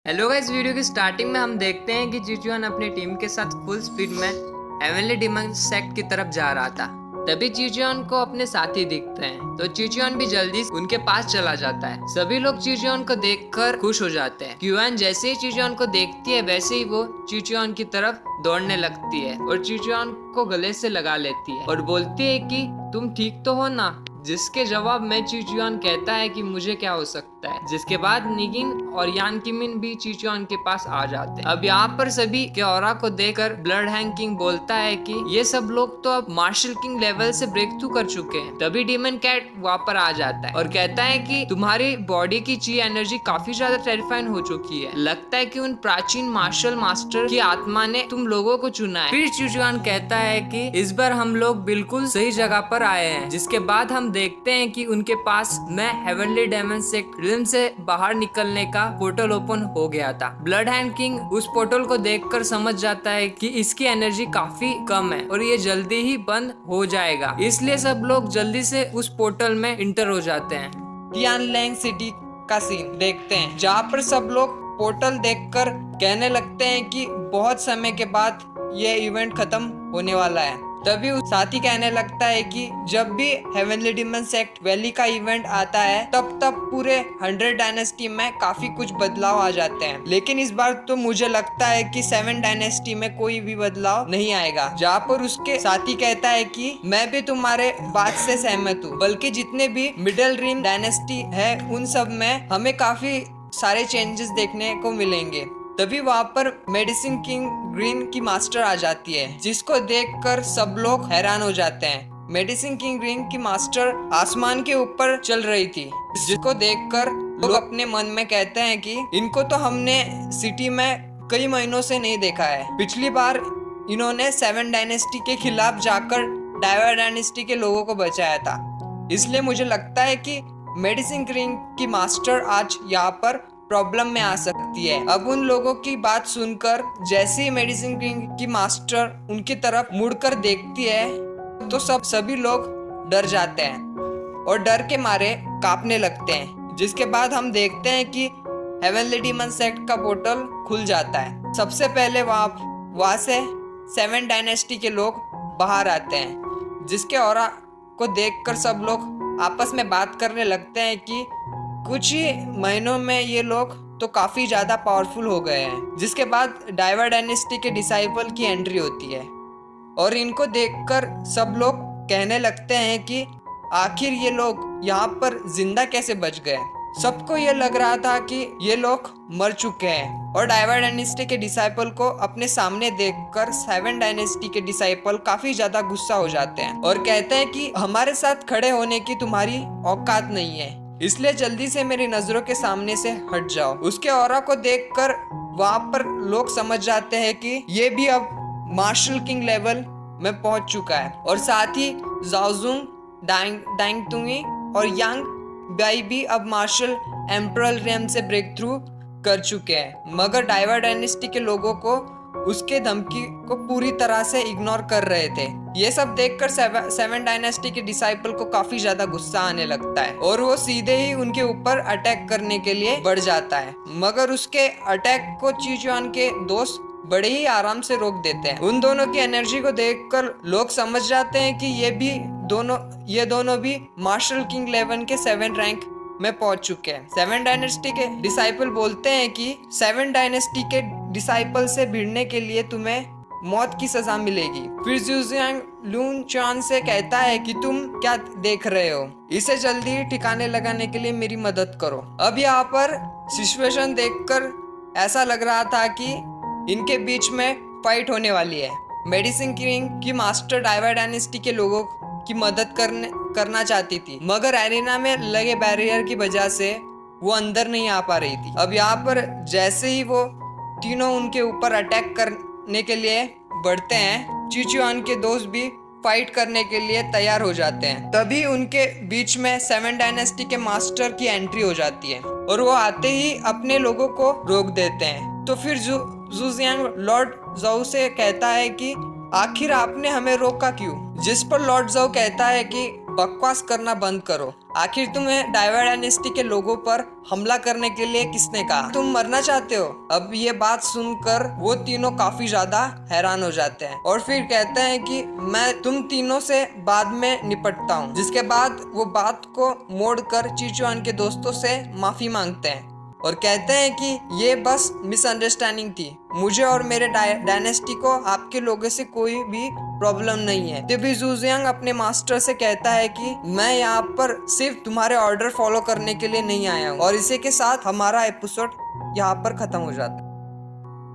Hello guys, video की starting में हम देखते हैं कि जीजुआन अपनी टीम के साथ फुल स्पीड में हेवनली डिमन सेक्ट की तरफ जा रहा था। तभी जीजुआन को अपने साथी दिखते हैं तो जीजुआन भी जल्दी उनके पास चला जाता है। सभी लोग जीजुआन को देखकर खुश हो जाते हैं। क्यूआन जैसे ही जीजुआन को देखती है वैसे ही वो जीजुआन की तरफ दौड़ने लगती है और जीजुआन को गले से लगा लेती है और बोलती है कि तुम ठीक तो हो ना। जिसके जवाब में जीजुआन कहता है कि मुझे क्या हो सकता है। जिसके बाद निगिन और यान किमिन भी जीजुआन के पास आ जाते हैं। अब यहाँ पर सभी के ऑरा को देखकर ब्लड हैंग किंग बोलता है कि ये सब लोग तो अब मार्शल किंग लेवल से ब्रेक थ्रू कर चुके हैं। तभी डीमन कैट वहाँ पर आ जाता है और कहता है कि तुम्हारी बॉडी की ची एनर्जी काफी ज्यादा टेरिफाइंग हो चुकी है। लगता है कि उन प्राचीन मार्शल मास्टर की आत्मा ने तुम लोगों को चुना है। फिर जीजुआन कहता है कि इस बार हम लोग बिल्कुल सही जगह पर आए हैं। जिसके बाद हम देखते हैं कि उनके पास में हेवनली डेमन सेक्ट रिल्म से बाहर निकलने का पोर्टल ओपन हो गया था। ब्लड हैंड किंग उस पोर्टल को देखकर समझ जाता है कि इसकी एनर्जी काफी कम है और ये जल्दी ही बंद हो जाएगा। इसलिए सब लोग जल्दी से उस पोर्टल में इंटर हो जाते हैं। टियानलैंग सिटी का सीन देखते हैं जहाँ पर सब लोग पोर्टल देखकर कहने लगते हैं कि बहुत समय के बाद ये इवेंट खत्म होने वाला है। तभी उस साथी कहने लगता है कि जब भी हेवनली डिमन सेक्ट वैली का इवेंट आता है तब पूरे 100 डायनेस्टी में काफी कुछ बदलाव आ जाते हैं, लेकिन इस बार तो मुझे लगता है कि 7 डायनेस्टी में कोई भी बदलाव नहीं आएगा। जहाँ पर उसके साथी कहता है कि मैं भी तुम्हारे बात से सहमत हूँ, बल्कि जितने भी मिडिल रिम डायनेस्टी है उन सब में हमें काफी सारे चेंजेस देखने को मिलेंगे। तभी वहाँ पर मेडिसिन किंग ग्रीन की मास्टर आ जाती है, जिसको देखकर सब लोग हैरान हो जाते हैं। मेडिसिन किंग ग्रीन की मास्टर आसमान के ऊपर चल रही थी, जिसको देखकर लोग अपने मन में कहते हैं कि इनको तो हमने सिटी में कई महीनों से नहीं देखा है। पिछली बार इन्होंने 7 डायनेस्टी के खिलाफ जाकर डायवर डायनेस्टी के लोगों को बचाया था। इसलिए मुझे लगता है कि मेडिसिन किंग की मास्टर आज यहाँ पर प्रॉब्लम में आ सकती है। अब उन लोगों की बात सुनकर जैसे ही मेडिसिन किंग की मास्टर उनकी तरफ मुड़कर देखती है तो सभी लोग डर जाते हैं और डर के मारे कांपने लगते हैं। जिसके बाद हम देखते हैं कि हेवनली डिमन सेक्ट का पोर्टल खुल जाता है। सबसे पहले वहाँ से 7 डायनेस्टी के लोग बाहर आते हैं, जिसके ऑरा को देखकर सब लोग आपस में बात करने लगते हैं कि कुछ ही महीनों में ये लोग तो काफी ज्यादा पावरफुल हो गए हैं। जिसके बाद डाइवर डायनेस्टी के डिसाइपल की एंट्री होती है और इनको देखकर सब लोग कहने लगते हैं कि आखिर ये लोग यहाँ पर जिंदा कैसे बच गए। सबको ये लग रहा था कि ये लोग मर चुके हैं और डाइवर डायनेस्टी के डिसाइपल को अपने सामने देखकर 7 डायनेस्टी के डिसाइपल काफी ज्यादा गुस्सा हो जाते हैं और कहते हैं कि हमारे साथ खड़े होने की तुम्हारी औकात नहीं है, इसलिए जल्दी से मेरी नजरों के सामने से हट जाओ। उसके ऑरा को देखकर वहाँ पर लोग समझ जाते हैं कि ये भी अब मार्शल किंग लेवल में पहुंच चुका है और साथ ही जाओजुंग, डांगतुंगी और यांग बाई भी अब मार्शल एम्परल रेम से ब्रेक थ्रू कर चुके हैं। मगर डाइवर डायनेस्टी के लोगों को उसके धमकी को पूरी तरह से इग्नोर कर रहे थे। ये सब देखकर 7 डायनेस्टी के डिसाइपल को काफी ज्यादा गुस्सा आने लगता है और वो सीधे ही उनके ऊपर अटैक करने के लिए बढ़ जाता है। मगर उसके अटैक को जीजुआन के दोस्त बड़े ही आराम से रोक देते हैं। उन दोनों की एनर्जी को देखकर लोग समझ जाते हैं कि ये दोनों भी मार्शल किंग लेवल के 7 रैंक में पहुंच चुके हैं। 7 डायनेस्टी के डिसाइपल बोलते हैं कि 7 डायनेस्टी के डिसाइपल से भिड़ने के लिए तुम्हें मौत की सजा मिलेगी। फिर ज़ुजियांग लून चान से कहता है कि तुम क्या देख रहे हो, इसे जल्दी ठिकाने लगाने के लिए मेरी मदद करो। अब यहाँ पर सिचुएशन देखकर ऐसा लग रहा था कि इनके बीच में फाइट होने वाली है। मेडिसिन किंग की मास्टर डाइवर डायनेस्टी के लोगों की मदद करना चाहती थी, मगर एरिना में लगे बैरियर की वजह से वो अंदर नहीं आ पा रही थी। अब यहाँ पर जैसे ही वो तीनों उनके ऊपर अटैक करने के लिए बढ़ते हैं, जीजुआन के दोस्त भी फाइट करने के लिए तैयार हो जाते हैं। तभी उनके बीच में 7 डायनेस्टी के मास्टर की एंट्री हो जाती है और वो आते ही अपने लोगों को रोक देते हैं। तो फिर ज़ुजियांग लॉर्ड ज़ाओ से कहता है कि आखिर आपने हमें रोका क्यों। जिस पर लॉर्ड ज़ाओ कहता है कि बकवास करना बंद करो। आखिर तुम्हें डाइवर डायनेस्टी के लोगों पर हमला करने के लिए किसने कहा? तुम मरना चाहते हो? अब ये बात सुनकर वो तीनों काफी ज्यादा हैरान हो जाते हैं और फिर कहते हैं कि मैं तुम तीनों से बाद में निपटता हूँ। जिसके बाद वो बात को मोड़कर चिचुआन के दोस्तों से माफी मांगते हैं और कहते हैं कि ये बस मिसअंडरस्टैंडिंग थी। मुझे और मेरे डायनेस्टी को आपके लोगों से कोई भी प्रॉब्लम नहीं है। तभी ज़ुजियांग अपने मास्टर से कहता है कि मैं यहाँ पर सिर्फ तुम्हारे ऑर्डर फॉलो करने के लिए नहीं आया हूँ। और इसी के साथ हमारा एपिसोड यहाँ पर खत्म हो जाता है।